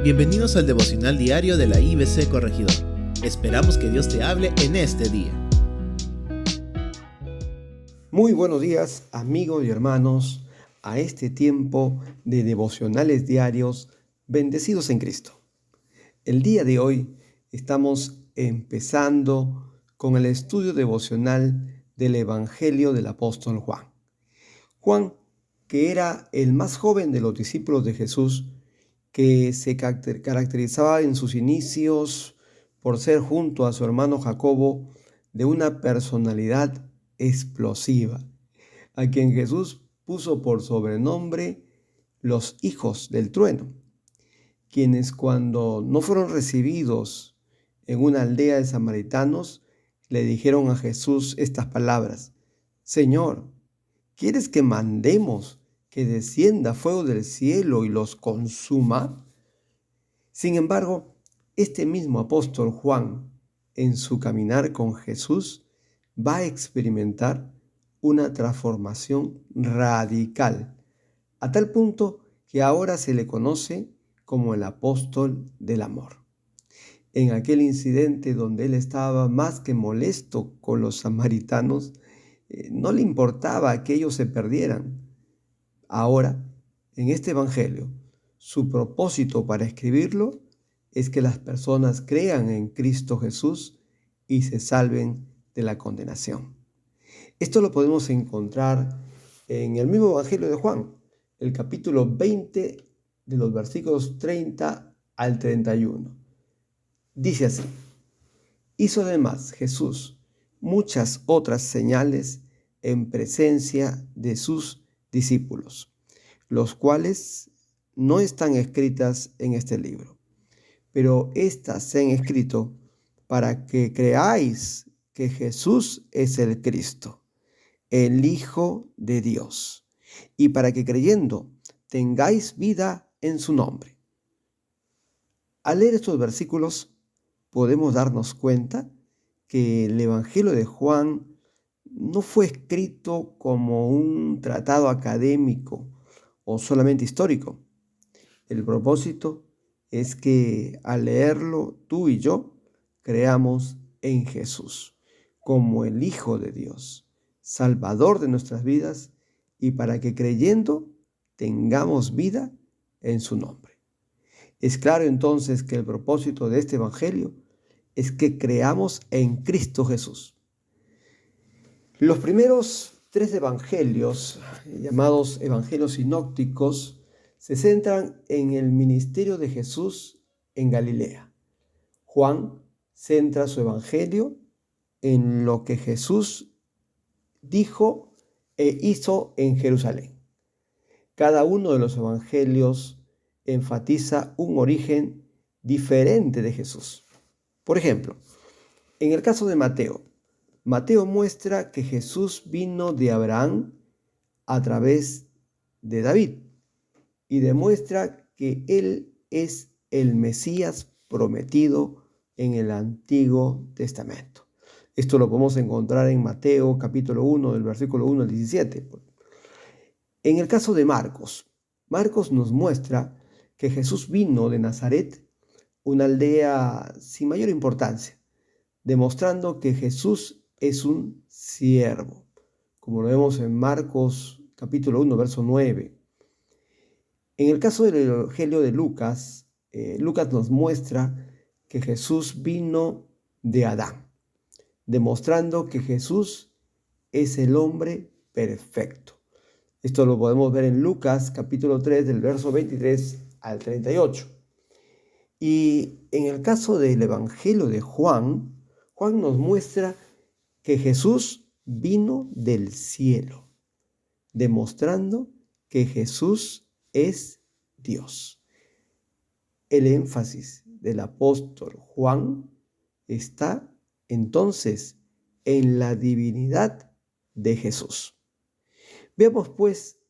Bienvenidos al devocional diario de la IBC Corregidor. Esperamos que Dios te hable en este día. Muy buenos días, amigos y hermanos, a este tiempo de devocionales diarios bendecidos en Cristo. El día de hoy estamos empezando con el estudio devocional del Evangelio del apóstol Juan. Juan, que era el más joven de los discípulos de Jesús, que se caracterizaba en sus inicios por ser junto a su hermano Jacobo de una personalidad explosiva, a quien Jesús puso por sobrenombre los hijos del trueno, quienes cuando no fueron recibidos en una aldea de samaritanos, le dijeron a Jesús estas palabras: Señor, ¿quieres que mandemos que descienda fuego del cielo y los consuma? Sin embargo, este mismo apóstol Juan, en su caminar con Jesús, va a experimentar una transformación radical, a tal punto que ahora se le conoce como el apóstol del amor. En aquel incidente donde él estaba más que molesto con los samaritanos, no le importaba que ellos se perdieran. Ahora, en este evangelio, su propósito para escribirlo es que las personas crean en Cristo Jesús y se salven de la condenación. Esto lo podemos encontrar en el mismo evangelio de Juan, el capítulo 20, de los versículos 30 al 31. Dice así: hizo además Jesús muchas otras señales en presencia de sus discípulos, los cuales no están escritas en este libro, pero éstas se han escrito para que creáis que Jesús es el Cristo, el Hijo de Dios, y para que creyendo tengáis vida en su nombre. Al leer estos versículos podemos darnos cuenta que el Evangelio de Juan no fue escrito como un tratado académico o solamente histórico. El propósito es que al leerlo tú y yo creamos en Jesús como el Hijo de Dios, Salvador de nuestras vidas, y para que creyendo tengamos vida en su nombre. Es claro entonces que el propósito de este Evangelio es que creamos en Cristo Jesús. Los primeros 3 evangelios, llamados evangelios sinópticos, se centran en el ministerio de Jesús en Galilea. Juan centra su evangelio en lo que Jesús dijo e hizo en Jerusalén. Cada uno de los evangelios enfatiza un origen diferente de Jesús. Por ejemplo, en el caso de Mateo muestra que Jesús vino de Abraham a través de David y demuestra que él es el Mesías prometido en el Antiguo Testamento. Esto lo podemos encontrar en Mateo capítulo 1, del versículo 1 al 17. En el caso de Marcos nos muestra que Jesús vino de Nazaret, una aldea sin mayor importancia, demostrando que Jesús es un siervo, como lo vemos en Marcos capítulo 1, verso 9. En el caso del Evangelio de Lucas, Lucas nos muestra que Jesús vino de Adán, demostrando que Jesús es el hombre perfecto. Esto lo podemos ver en Lucas capítulo 3, del verso 23 al 38. Y en el caso del Evangelio de Juan nos muestra que Jesús vino del cielo, demostrando que Jesús es Dios. El énfasis del apóstol Juan está entonces en la divinidad de Jesús. Veamos pues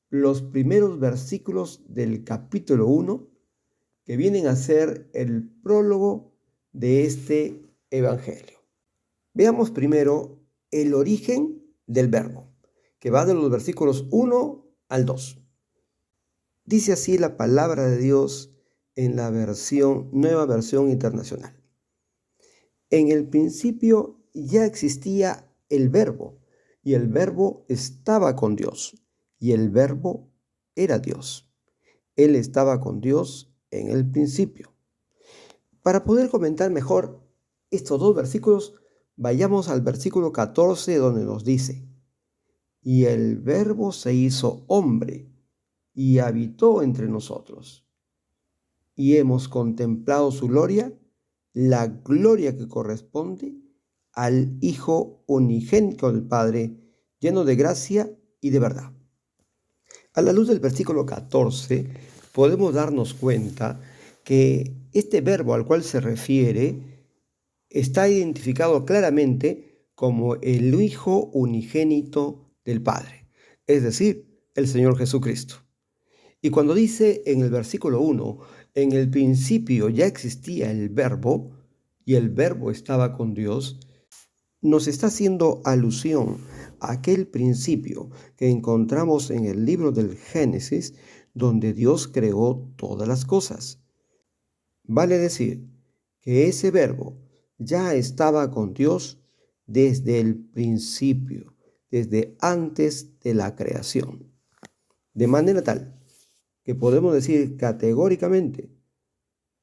los primeros versículos del capítulo 1, que vienen a ser el prólogo de este evangelio. Veamos primero el origen del verbo, que va de los versículos 1 al 2. Dice así la palabra de Dios en la nueva versión internacional. En el principio ya existía el Verbo, y el Verbo estaba con Dios, y el Verbo era Dios. Él estaba con Dios en el principio. Para poder comentar mejor estos dos versículos, vayamos al versículo 14 donde nos dice: y el Verbo se hizo hombre y habitó entre nosotros, y hemos contemplado su gloria, la gloria que corresponde al Hijo unigénito del Padre, lleno de gracia y de verdad. A la luz del versículo 14, podemos darnos cuenta que este verbo al cual se refiere está identificado claramente como el Hijo unigénito del Padre, es decir, el Señor Jesucristo. Y cuando dice en el versículo 1, en el principio ya existía el Verbo y el Verbo estaba con Dios, nos está haciendo alusión a aquel principio que encontramos en el libro del Génesis, donde Dios creó todas las cosas. Vale decir que ese Verbo ya estaba con Dios desde el principio, desde antes de la creación. De manera tal que podemos decir categóricamente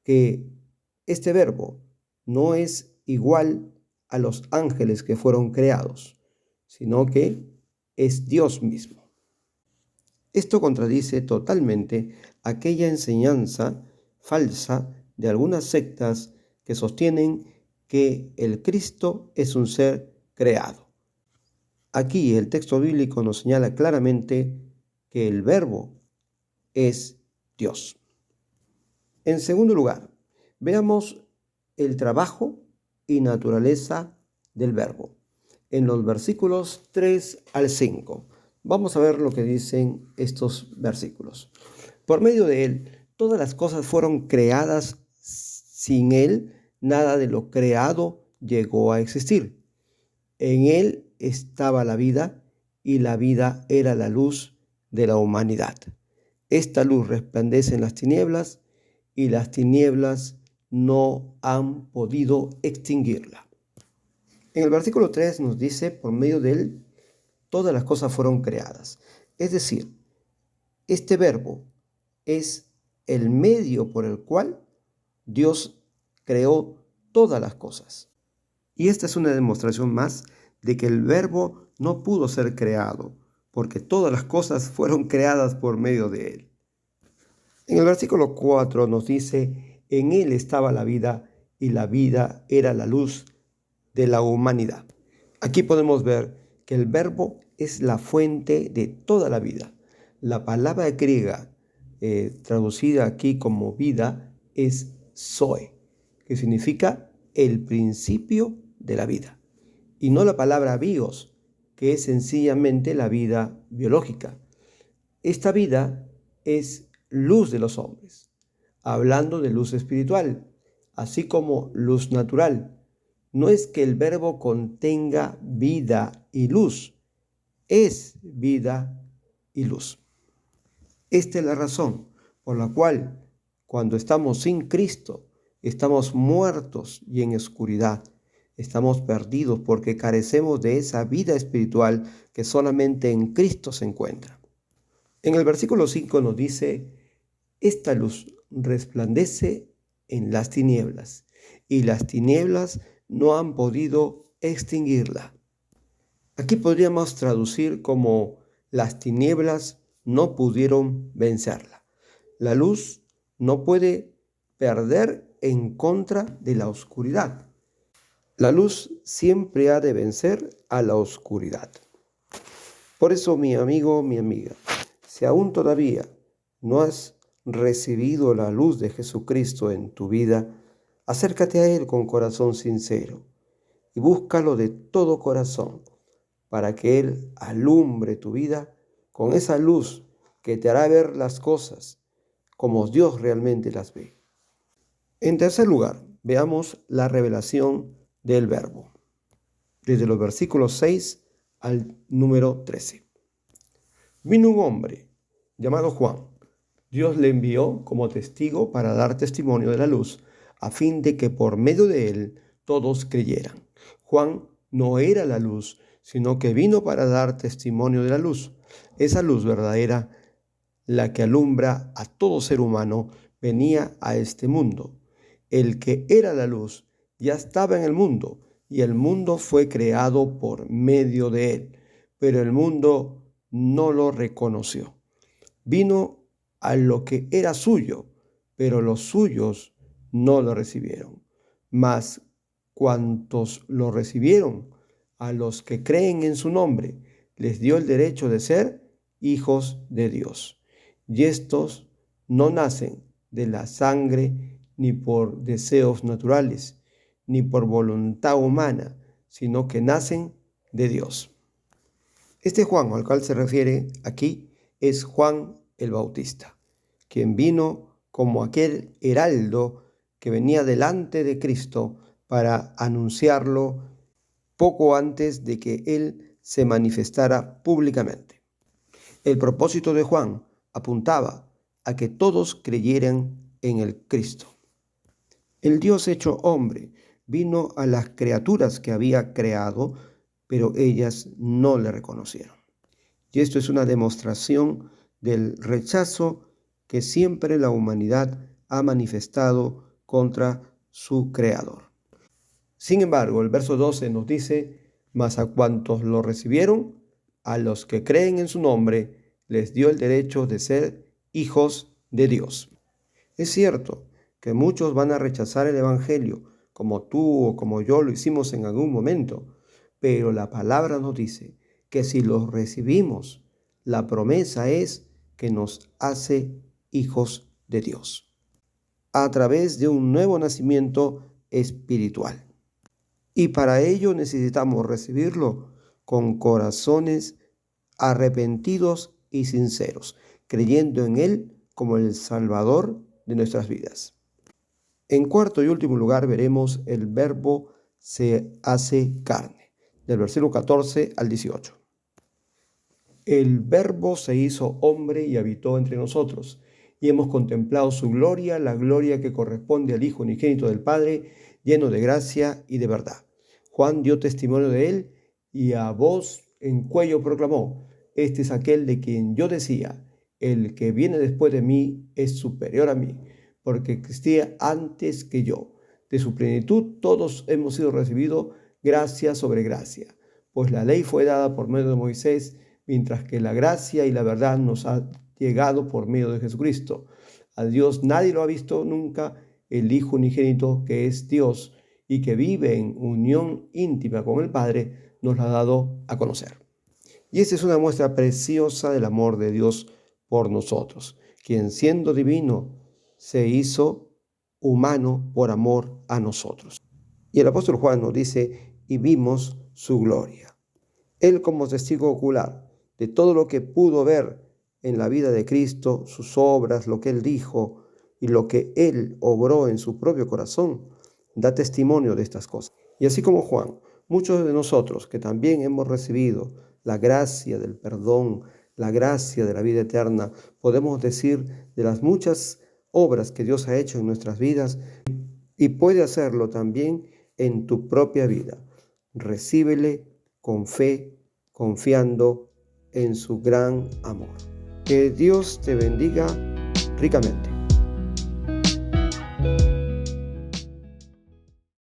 que este Verbo no es igual a los ángeles que fueron creados, sino que es Dios mismo. Esto contradice totalmente aquella enseñanza falsa de algunas sectas que sostienen que el Cristo es un ser creado. Aquí el texto bíblico nos señala claramente que el Verbo es Dios. En segundo lugar, veamos el trabajo y naturaleza del Verbo. En los versículos 3 al 5. Vamos a ver lo que dicen estos versículos. Por medio de Él, todas las cosas fueron creadas. Sin Él, nada de lo creado llegó a existir. En Él estaba la vida, y la vida era la luz de la humanidad. Esta luz resplandece en las tinieblas, y las tinieblas no han podido extinguirla. En el versículo 3 nos dice, por medio de Él, todas las cosas fueron creadas. Es decir, este verbo es el medio por el cual Dios creó todas las cosas. Y esta es una demostración más de que el verbo no pudo ser creado, porque todas las cosas fueron creadas por medio de Él. En el versículo 4 nos dice, en Él estaba la vida, y la vida era la luz de la humanidad. Aquí podemos ver que el verbo es la fuente de toda la vida. La palabra griega traducida aquí como vida es zoe, que significa el principio de la vida, y no la palabra bios, que es sencillamente la vida biológica. Esta vida es luz de los hombres, hablando de luz espiritual, así como luz natural. No es que el verbo contenga vida y luz, es vida y luz. Esta es la razón por la cual cuando estamos sin Cristo, estamos muertos y en oscuridad. Estamos perdidos porque carecemos de esa vida espiritual que solamente en Cristo se encuentra. En el versículo 5 nos dice, esta luz resplandece en las tinieblas, y las tinieblas no han podido extinguirla. Aquí podríamos traducir como las tinieblas no pudieron vencerla. La luz no puede perder en contra de la oscuridad. La luz siempre ha de vencer a la oscuridad. Por eso, mi amigo, mi amiga, si aún todavía no has recibido la luz de Jesucristo en tu vida, acércate a Él con corazón sincero y búscalo de todo corazón para que Él alumbre tu vida con esa luz que te hará ver las cosas como Dios realmente las ve. En tercer lugar, veamos la revelación del Verbo, desde los versículos 6 al número 13. Vino un hombre llamado Juan, Dios le envió como testigo para dar testimonio de la luz, a fin de que por medio de él todos creyeran. Juan no era la luz, sino que vino para dar testimonio de la luz. Esa luz verdadera, la que alumbra a todo ser humano, venía a este mundo. El que era la luz ya estaba en el mundo, y el mundo fue creado por medio de él, pero el mundo no lo reconoció. Vino a lo que era suyo, pero los suyos no lo recibieron. Mas cuantos lo recibieron, a los que creen en su nombre, les dio el derecho de ser hijos de Dios. Y estos no nacen de la sangre, ni por deseos naturales, ni por voluntad humana, sino que nacen de Dios. Este Juan al cual se refiere aquí es Juan el Bautista, quien vino como aquel heraldo que venía delante de Cristo para anunciarlo poco antes de que él se manifestara públicamente. El propósito de Juan apuntaba a que todos creyeran en el Cristo. El Dios hecho hombre vino a las criaturas que había creado, pero ellas no le reconocieron. Y esto es una demostración del rechazo que siempre la humanidad ha manifestado contra su Creador. Sin embargo, el verso 12 nos dice: mas a cuantos lo recibieron, a los que creen en su nombre, les dio el derecho de ser hijos de Dios. Es cierto que muchos van a rechazar el Evangelio, como tú o como yo lo hicimos en algún momento, pero la palabra nos dice que si los recibimos, la promesa es que nos hace hijos de Dios, a través de un nuevo nacimiento espiritual. Y para ello necesitamos recibirlo con corazones arrepentidos y sinceros, creyendo en Él como el Salvador de nuestras vidas. En cuarto y último lugar veremos el verbo se hace carne, del versículo 14 al 18. El verbo se hizo hombre y habitó entre nosotros, y hemos contemplado su gloria, la gloria que corresponde al Hijo unigénito del Padre, lleno de gracia y de verdad. Juan dio testimonio de él y a voz en cuello proclamó: este es aquel de quien yo decía, el que viene después de mí es superior a mí, porque existía antes que yo. De su plenitud todos hemos sido recibidos gracia sobre gracia, pues la ley fue dada por medio de Moisés, mientras que la gracia y la verdad nos ha llegado por medio de Jesucristo. A Dios nadie lo ha visto nunca, el Hijo unigénito, que es Dios y que vive en unión íntima con el Padre, nos lo ha dado a conocer. Y esta es una muestra preciosa del amor de Dios por nosotros, quien siendo divino se hizo humano por amor a nosotros. Y el apóstol Juan nos dice: y vimos su gloria. Él, como testigo ocular de todo lo que pudo ver en la vida de Cristo, sus obras, lo que Él dijo y lo que Él obró en su propio corazón, da testimonio de estas cosas. Y así como Juan, muchos de nosotros que también hemos recibido la gracia del perdón, la gracia de la vida eterna, podemos decir de las muchas obras que Dios ha hecho en nuestras vidas, y puede hacerlo también en tu propia vida. Recíbele con fe, confiando en su gran amor. Que Dios te bendiga ricamente.